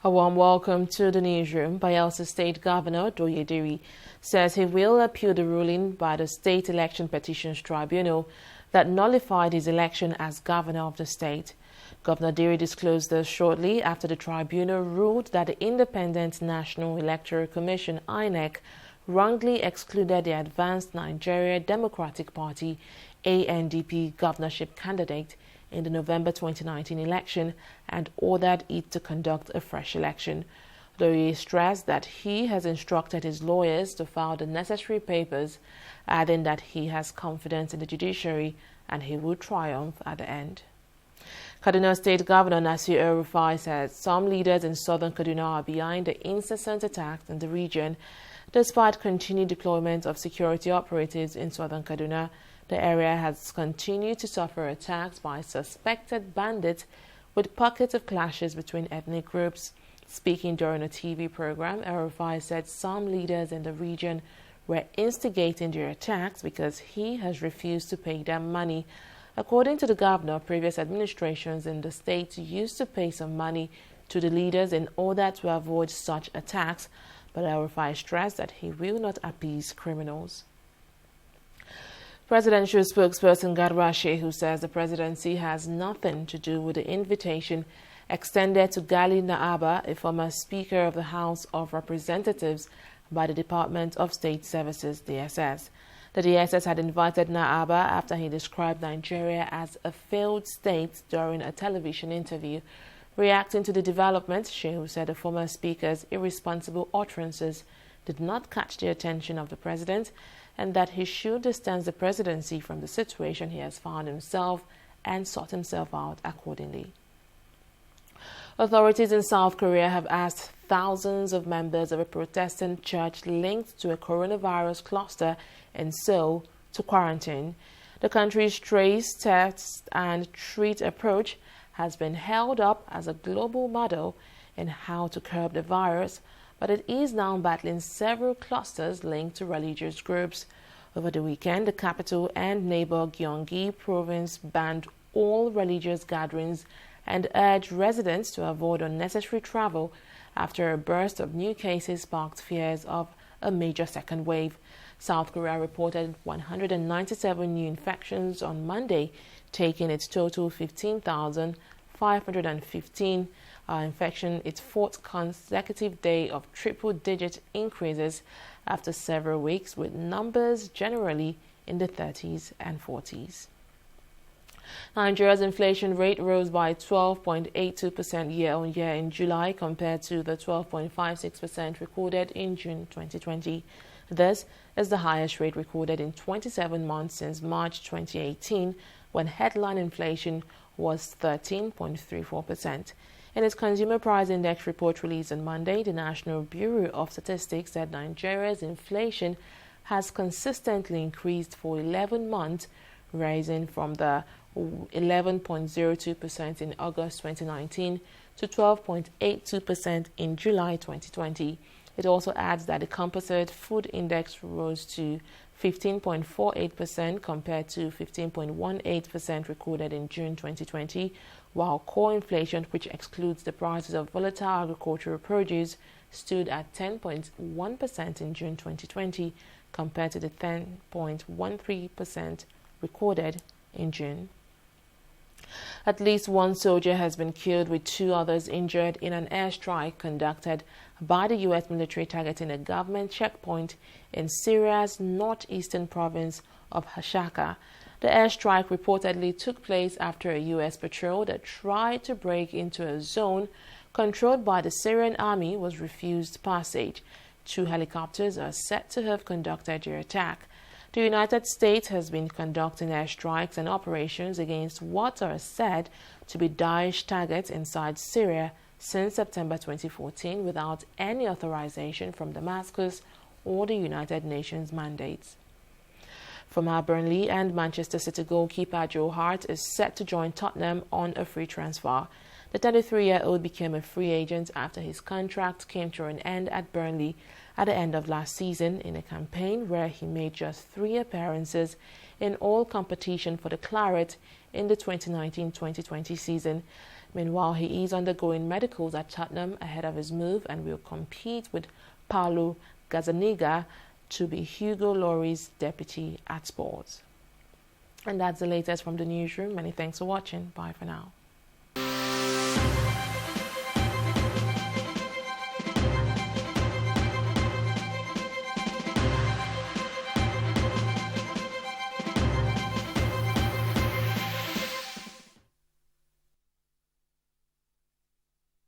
A warm welcome to the newsroom. Bayelsa State Governor Doyediri says he will appeal the ruling by the State Election Petitions Tribunal that nullified his election as governor of the state. Governor Diri disclosed this shortly after the tribunal ruled that the Independent National Electoral Commission (INEC) wrongly excluded the Advanced Nigeria Democratic Party (ANDP) governorship candidate in the November 2019 election and ordered it to conduct a fresh election. Though he stressed that he has instructed his lawyers to file the necessary papers, adding that he has confidence in the judiciary and he will triumph at the end. Kaduna State Governor Nasir El-Rufai said some leaders in southern Kaduna are behind the incessant attacks in the region. Despite continued deployment of security operatives in southern Kaduna, the area has continued to suffer attacks by suspected bandits with pockets of clashes between ethnic groups. Speaking during a TV program, El-Rufai said some leaders in the region were instigating their attacks because he has refused to pay them money. According to the governor, previous administrations in the state used to pay some money to the leaders in order to avoid such attacks, but El-Rufai stressed that he will not appease criminals. Presidential spokesperson Garba Shehu says the presidency has nothing to do with the invitation extended to Gali Naaba, a former Speaker of the House of Representatives, by the Department of State Services, DSS. The DSS had invited Naaba after he described Nigeria as a failed state during a television interview. Reacting to the development, Shehu said the former speaker's irresponsible utterances did not catch the attention of the president and that he should distance the presidency from the situation he has found himself and sort himself out accordingly. Authorities in South Korea have asked thousands of members of a Protestant church linked to a coronavirus cluster in Seoul to quarantine. The country's trace, test, and treat approach has been held up as a global model in how to curb the virus, but it is now battling several clusters linked to religious groups. Over the weekend, the capital and neighbor Gyeonggi province banned all religious gatherings and urged residents to avoid unnecessary travel after a burst of new cases sparked fears of a major second wave. South Korea reported 197 new infections on Monday, taking its total 15,515 infection its fourth consecutive day of triple-digit increases after several weeks, with numbers generally in the 30s and 40s. Nigeria's inflation rate rose by 12.82% year-on-year in July compared to the 12.56% recorded in June 2020. This is the highest rate recorded in 27 months since March 2018, when headline inflation was 13.34%. In its Consumer Price Index report released on Monday, the National Bureau of Statistics said Nigeria's inflation has consistently increased for 11 months, rising from the 11.02% in August 2019 to 12.82% in July 2020. It also adds that the Composite Food Index rose to 15.48% compared to 15.18% recorded in June 2020, while core inflation, which excludes the prices of volatile agricultural produce, stood at 10.1% in June 2020 compared to the 10.13% recorded in June. At least one soldier has been killed with two others injured in an airstrike conducted by the U.S. military targeting a government checkpoint in Syria's northeastern province of Hashaka. The airstrike reportedly took place after a U.S. patrol that tried to break into a zone controlled by the Syrian army was refused passage. Two helicopters are said to have conducted the attack. The United States has been conducting airstrikes and operations against what are said to be Daesh targets inside Syria since September 2014 without any authorization from Damascus or the United Nations mandates. Former Burnley and Manchester City goalkeeper Hart is set to join Tottenham on a free transfer. The 33-year-old became a free agent after his contract came to an end at Burnley at the end of last season in a campaign where he made just 3 appearances in all competition for the Claret in the 2019-2020 season. Meanwhile, he is undergoing medicals at Tottenham ahead of his move and will compete with Paulo Gazzaniga to be Hugo Lloris's deputy at Sports. And that's the latest from the newsroom. Many thanks for watching. Bye for now.